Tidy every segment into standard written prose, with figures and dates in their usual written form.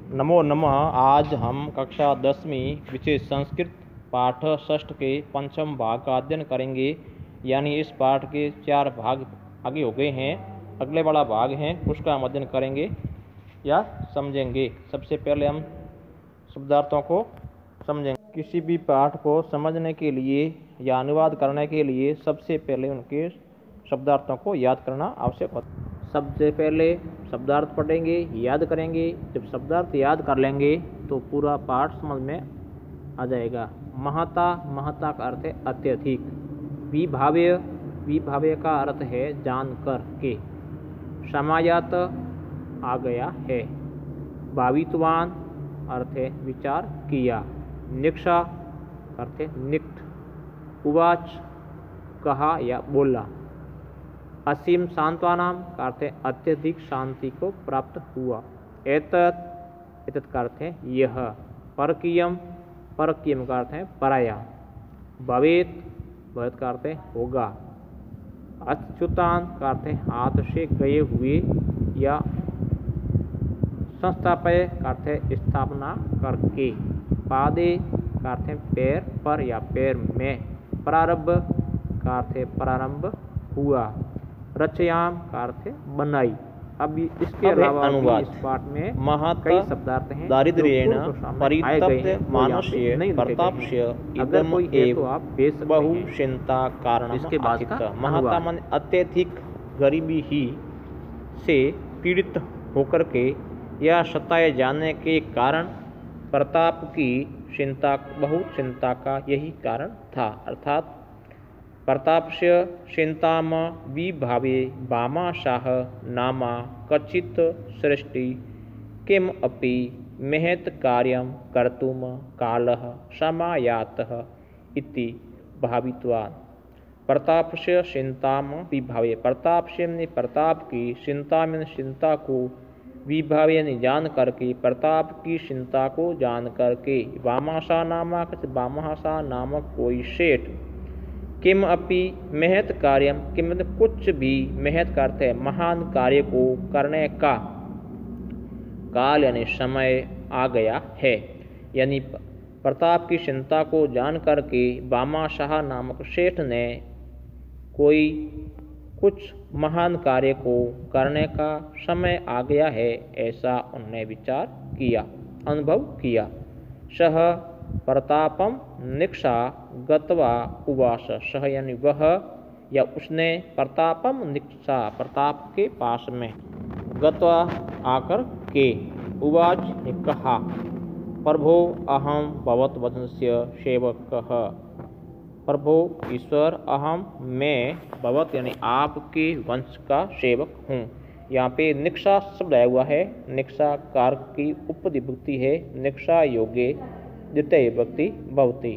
नमो नमः। आज हम कक्षा 10वीं विषय संस्कृत पाठ 6 के पंचम भाग का अध्ययन करेंगे। यानी इस पाठ के 4 भाग आगे हो गए हैं, अगले वाला भाग है उसका हम अध्ययन करेंगे या समझेंगे। सबसे पहले हम शब्दार्थों को समझेंगे। किसी भी पाठ को समझने के लिए या अनुवाद करने के लिए सबसे पहले उनके शब्दार्थों को याद करना आवश्यक होता है। सबसे पहले शब्दार्थ पढ़ेंगे, याद करेंगे। जब शब्दार्थ याद कर लेंगे तो पूरा पाठ समझ में आ जाएगा। महता, महता का अर्थ है अत्यधिक। विभाव्य, विभाव्य का अर्थ है जानकर के। समायात आ गया है। भावित्वान अर्थ है विचार किया। निक्षा अर्थ है निकट। उवाच कहा या बोला। असीम सांत्वनाम का अर्थ है अत्यधिक शांति को प्राप्त हुआ। एतत्, एतत् का अर्थ है यह। परकीयम, परकीयम का अर्थ है पराया। भवेत, भवेत का अर्थ है होगा। अच्युतान का अर्थ है हाथ से गए हुए या संस्थापय का अर्थ है स्थापना करके। पादे का अर्थ है पैर पर या पैर में। प्रारंभ का अर्थ है प्रारंभ हुआ। रचयाम का अर्थ है बनाई। अब इसके अलावा इस पाठ में कई शब्दार्थ हैं। दारिद्र्येण परितप्त मानुष्य प्रतापस्य अगर कोई है तो आप भेज सकते बहु हैं। चिंता कारणम इसके बाद आसित। का महता मन अत्यधिक गरीबी ही से पीड़ित होकर के या सताए जाने के कारण प्रताप की चिंता, बहुत चिंता का यही कारण था। अर्थात प्रतापस्य चिंताम विभावे वामाशाह नामा कचित् सृष्टि किम अपि महत् कार्यं कर्तुम कालः समायातः इति भावित्वान्। प्रतापस्य चिंताम विभावे, प्रताप से ने प्रताप की, चिंता में चिंता को, विभावे ने जान करके, प्रताप की चिंता को जान करके। वामाशा नामक, वामाशा नामक कोई सेठ। किम अपि महत् कार्यम, किम मतलब कुछ भी, महत् का अर्थ है महान कार्य को करने का। काल यानी समय आ गया है। यानी प्रताप की चिंता को जान करके वामाशाह नामक सेठ ने कोई कुछ महान कार्य को करने का समय आ गया है, ऐसा उन्होंने विचार किया, अनुभव किया। सह प्रतापम निक्षा गत्वा उवास। सह यानी वह या उसने, प्रतापम निक्षा प्रताप के पास में, गत्वा आकर के, उवाच कहा, प्रभो अहम भवद्वंशस्य सेवकः। प्रभो ईश्वर, अहम मैं, भवत यानी आपके वंश का सेवक हूँ। यहाँ पे निक्षा शब्द आया हुआ है। निक्षा कारक की उपविभक्ति है। निक्षा योगे द्वितीय विभक्ति भवति।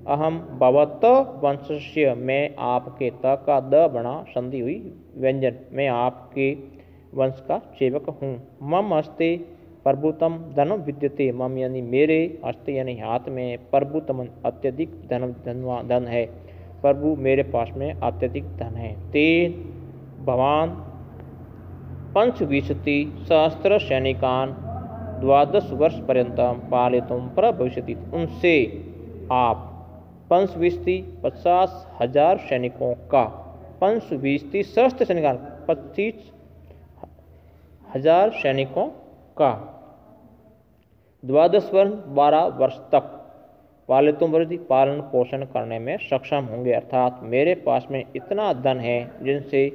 अहम भवत वंशस्य, मैं आपके, त का द बना संधि हुई व्यंजन, मैं आपके वंश का सेवक हूँ। मम हस्ते प्रभुतम धनम विद्यते। मम यानी मेरे, हस्ते यानी हाथ में, प्रभुतम अत्यधिक धन है। प्रभु मेरे पास में अत्यधिक धन है। तेन भवान पंचविंशति सहस्त्र सैनिकान 12 वर्ष पर्यंतम पालितुम प्रभविष्यति। उनसे आप पंचविंशति 50,000 सैनिकों का, पंचविंशति सहस्त्र सैनिकान 25,000 सैनिकों का, 12 वर्ष तक पालितुम पालन पोषण करने में सक्षम होंगे। अर्थात मेरे पास में इतना धन है जिनसे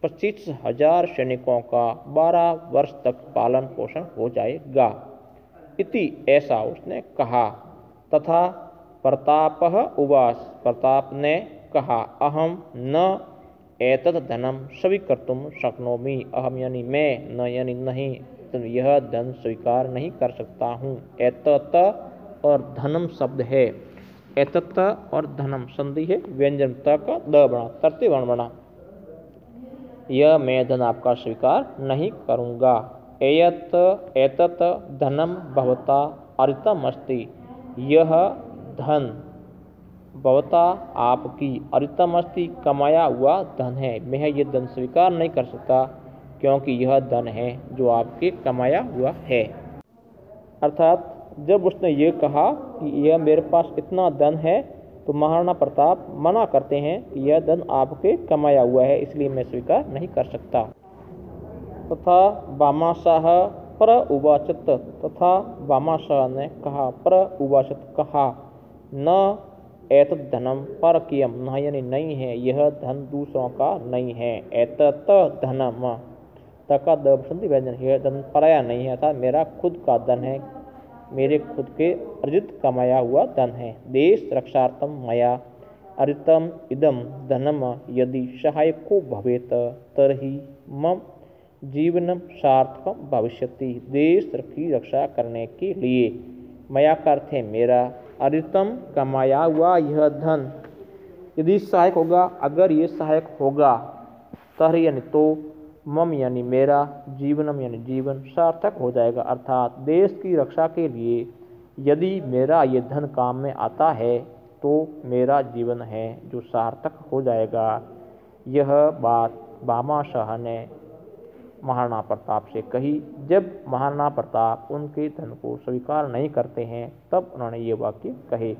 25,000 सैनिकों का 12 वर्ष तक पालन पोषण हो जाएगा। इति ऐसा उसने कहा। तथा प्रतापः उवाच, प्रताप ने कहा, अहम न एतत् धनम स्वीकर्तुम शक्नोमि। अहम यानी मैं, न यानी नहीं, तो यह धन स्वीकार नहीं कर सकता हूँ। एतत् और धनम शब्द है। एतत् और धनम संधि है, व्यंजन त का द बना, तर्तीय वर्ण बना। यह मैं धन आपका स्वीकार नहीं करूँगा। एतत् धनम भवता अर्जितमस्ति। यह धन भवता आपकी, अर्जितमस्ति कमाया हुआ धन है। मैं ये धन स्वीकार नहीं कर सकता क्योंकि यह धन है जो आपके कमाया हुआ है। अर्थात जब उसने ये कहा कि यह मेरे पास इतना धन है, तो महाराणा प्रताप मना करते हैं कि यह धन आपके कमाया हुआ है, इसलिए मैं स्वीकार नहीं कर सकता। तथा भामाशाह पर उवाचत, तथा भामाशाह ने कहा, पर उवाचत कहा, न एतत् धनम परकीयम, न यानी नहीं है, यह धन दूसरों का नहीं है। एतत् धनम तका दंति व्यंजन, यह धन पराया नहीं है, अर्थात मेरा खुद का धन है, मेरे खुद के अर्जित कमाया हुआ धन है। देश रक्षार्थम मया अर्जितम इदम धनम यदि सहायको भवेत तर्हि मम जीवनम सार्थकम भविष्यति। देश की रक्षा करने के लिए मया का अर्थ है मेरा, अर्जितम कमाया हुआ यह धन यदि सहायक होगा, अगर ये सहायक होगा, तर्हि यानी तो, मम यानी मेरा, जीवनम यानी जीवन सार्थक हो जाएगा, अर्थात देश की रक्षा के लिए यदि मेरा ये धन काम में आता है तो मेरा जीवन है जो सार्थक हो जाएगा। यह बात भामाशाह ने महाराणा प्रताप से कही। जब महाराणा प्रताप उनके धन को स्वीकार नहीं करते हैं, तब उन्होंने ये वाक्य कहे।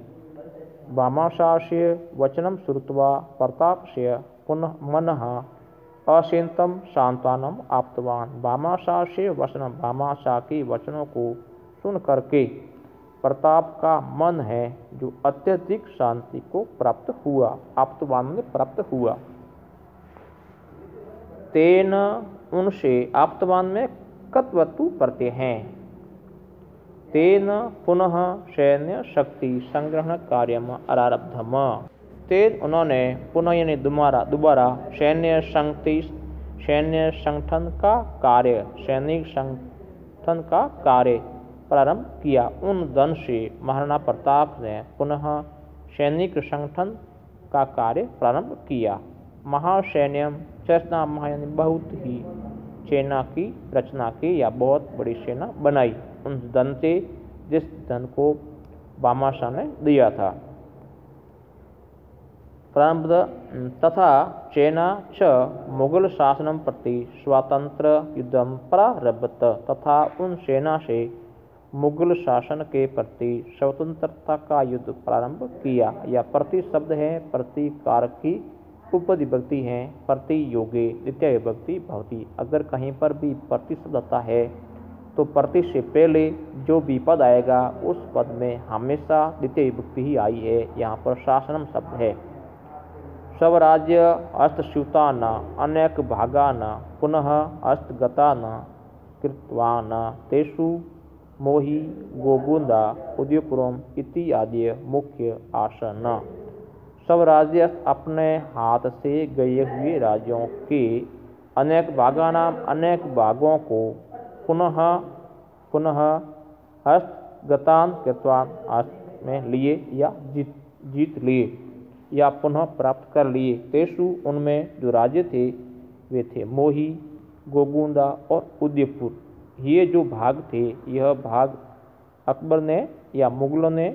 भामाशास्य वचनम श्रुत्वा प्रतापस्य पुनः मनः अशिंतम सांत्वनम आप्तवान। भामाशाह से वचन, भामाशाह के वचनों को सुन करके प्रताप का मन है जो अत्यधिक शांति को प्राप्त हुआ, आप्तवान में प्राप्त हुआ। तेन उनसे, आप्तवान में कत्वतु पढ़ते हैं। तेन पुनः सैन्य शक्ति संग्रहण कार्यम आरब्धम। तेन उन्होंने पुनः यानी दोबारा सैन्य संगठन का कार्य, सैनिक संगठन का कार्य प्रारंभ किया। उन धन से महाराणा प्रताप ने पुनः सैनिक संगठन का कार्य प्रारंभ किया। महासैन्यम चरना, महा यानी बहुत ही, सेना की रचना की या बहुत बड़ी सेना बनाई उन धन से जिस धन को भामाशाह ने दिया था। तथा सेना च मुगल शासनम प्रति स्वतंत्र युद्धम प्रारभत, तथा उन सेना से मुगल शासन के प्रति स्वतंत्रता का युद्ध प्रारंभ किया। या प्रति शब्द है प्रतिकार की उपविभक्ति है, प्रति योगे द्वितीय विभक्ति भवती। अगर कहीं पर भी प्रति शब्द आता है तो प्रति से पहले जो भी पद आएगा उस पद में हमेशा द्वितीय विभक्ति ही आई है। यहाँ पर शासनम शब्द है। स्वराज्य हस्तच्युतान अनेक भागान पुनः हस्तगतान कृतवान तेषु मोहि गोगुंदा उदयपुरम इत्यादि मुख्य आसन। स्वराज्य अपने हाथ से गए हुए राज्यों के अनेक भागानाम अनेक भागों को पुनः हस्तगतान कृतवान हस्त में लिए या जीत लिए या पुनः प्राप्त कर लिए। तेषु उनमें जो राज्य थे वे थे मोही, गोगुंदा और उदयपुर। ये जो भाग थे, यह भाग अकबर ने या मुगलों ने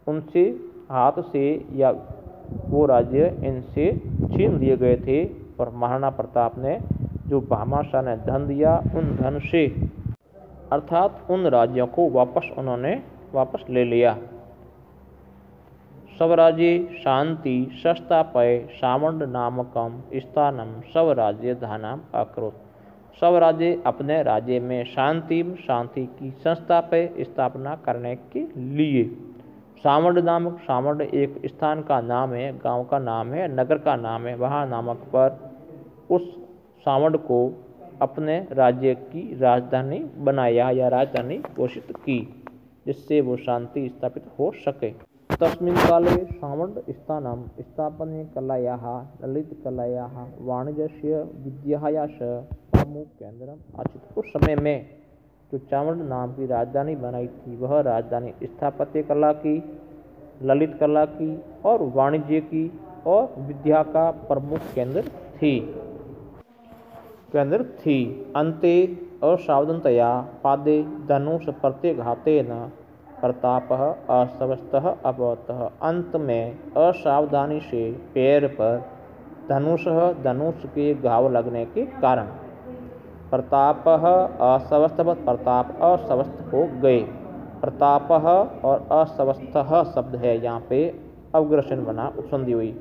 उनसे हाथ से या वो राज्य इनसे छीन लिए गए थे। और महाराणा प्रताप ने जो भामाशाह ने धन दिया, उन धन से अर्थात उन राज्यों को उन्होंने वापस ले लिया। स्वराज्ये शांति संस्थापय सामंड नामकम स्थानम स्वराज्य धानम अकरोत। स्वराज्य अपने राज्य में शांति की संस्थापय स्थापना करने के लिए। सामंड नामक, सामंड एक स्थान का नाम है, गांव का नाम है, नगर का नाम है। वहाँ नामक पर उस सामंड को अपने राज्य की राजधानी बनाया या राजधानी घोषित की, जिससे वो शांति स्थापित हो सके। तस्मिन् काले सामंड स्थानम स्थापने कलायाः ललितकलायाः वाणिज्यस्य विद्यायाः प्रमुख केंद्रम आसीत्। उस समय में जो चावंड नाम की राजधानी बनाई थी, वह राजधानी स्थापत्य कला की, ललित कला की और वाणिज्य की और विद्या का प्रमुख केंद्र थी। अन्ते असावधानतया पादे धनुष प्रत्यघातेन प्रतापः अस्वस्थः अभवत्। अंत में असावधानी से पैर पर धनुष के घाव लगने के कारण प्रताप अस्वस्थ हो गए। प्रतापः और असवस्थः शब्द है, यहाँ पे अवग्रसन बना उपसंधि हुई।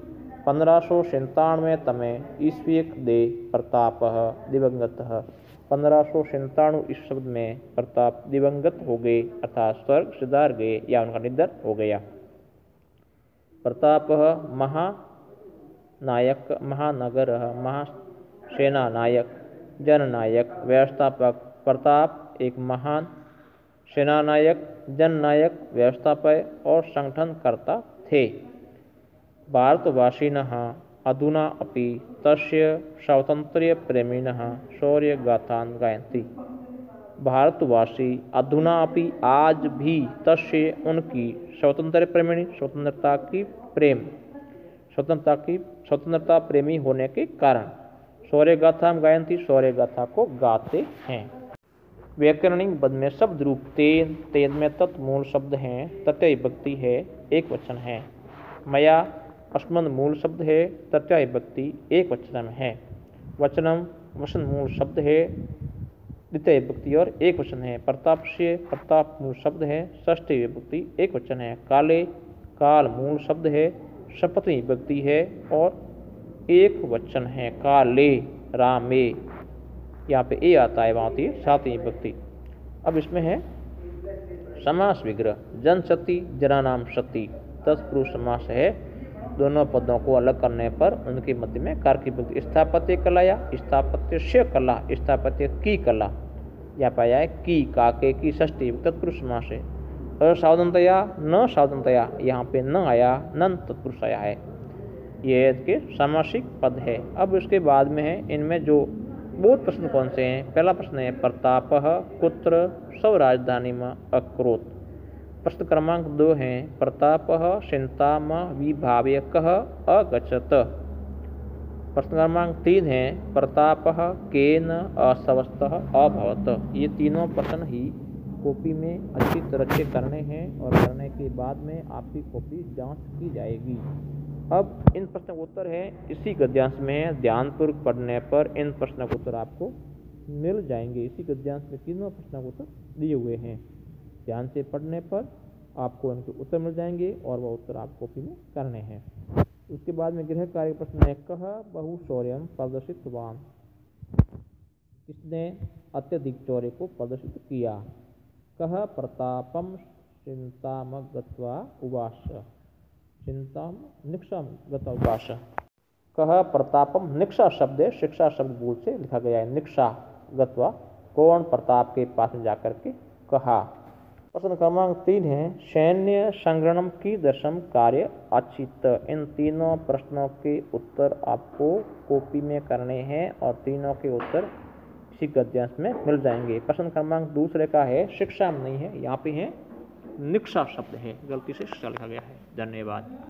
1597 ईस्वी दे प्रतापः दिवंगतः। 1597 इस शब्द में प्रताप दिवंगत हो गए अर्थात स्वर्ग सिधार गए या उनका निधन हो गया। प्रतापः महानायक महानगरः महासेना नायक जननायक व्यवस्थापक। प्रताप एक महान सेनानायक जननायक व्यवस्थापक और संगठनकर्ता थे। भारतवासिनः अधुना अपि तस्य स्वातंत्र्यप्रेमिणः शौर्यगाथान् गायन्ति। भारतवासी अधुना अपि आज भी तस्य उनकी स्वतंत्रप्रेमिणी स्वतंत्रता प्रेमी होने के कारण शौर्यगाथा गायन्ति शौर्यगाथा को गाते हैं। व्याकरणिक पद में शब्द रूप तेन तेन में तत्मूल शब्द हैं, तृतीय विभक्ति है, एक वचन है। मया अस्मद मूल शब्द है, तृतीय विभक्ति एक वचन में है। वचनम वचन मूल शब्द है, द्वितीय विभक्ति और एक वचन है। प्रताप से प्रताप मूल शब्द है, षष्ठी विभक्ति एक वचन है। काले काल मूल शब्द है, सप्तमी विभक्ति है और एक वचन है। काले रामे, यहाँ पे ए आता है, वहाँ आती है सातवीं विभक्ति। अब इसमें है समास विग्रह। जन सती जनानाम सती तत्पुरुष समास है। दोनों पदों को अलग करने पर उनके मध्य में कार की विभक्ति। स्थापत्य कला या स्थापत्य से कला, स्थापत्य की कला, यहाँ पाया है की काके की षष्ठी तत्पुरुष समास है। असावधानतया न सावधानतया, यहाँ पे न आया, नन तत्पुरुष आया है। ये इसके सामासिक पद है। अब इसके बाद में है इनमें जो बहुत प्रश्न कौन से हैं। पहला प्रश्न है प्रतापः कुत्र स्वराजधानी में अकरोत्। प्रश्न क्रमांक 2 है प्रतापः चिंताम विभाव्यकः अगच्छत्। प्रश्न क्रमांक 3 है प्रतापः केन अस्वस्थः अभवत्। ये तीनों प्रश्न ही कॉपी में अच्छी तरह से करने हैं और करने के बाद में आपकी कॉपी जांच की जाएगी। अब इन प्रश्न का उत्तर है इसी गद्यांश में, ध्यानपूर्वक पढ़ने पर इन प्रश्नों के उत्तर आपको मिल जाएंगे। इसी गद्यांश में तीनों प्रश्नों के उत्तर दिए हुए हैं। ध्यान से पढ़ने पर आपको इनके उत्तर मिल जाएंगे और वह उत्तर आप कॉपी में करने हैं। उसके बाद में गृह कार्य प्रश्न है कह बहुशौर्यम प्रदर्शितवान। किसने अत्यधिक शौर्य को प्रदर्शित किया। कह प्रतापम चिंताम गत्वा उवास। चिंताम निक्षा गत्वा उवास। कह प्रतापम निक्षा शब्द है, शिक्षा शब्द मूल से लिखा गया है। निक्षा गत्वा कौन प्रताप के पास जाकर के कहा। प्रश्न क्रमांक 3 है सैन्य संग्रहण की दशम कार्य अचित। इन तीनों प्रश्नों के उत्तर आपको कॉपी में करने हैं और तीनों के उत्तर इसी गद्यांश में मिल जाएंगे। प्रश्न क्रमांक 2 का है शिक्षा नहीं है, यहाँ पे है निक्षा शब्द है, गलती से शिक्षा लिखा गया है। धन्यवाद।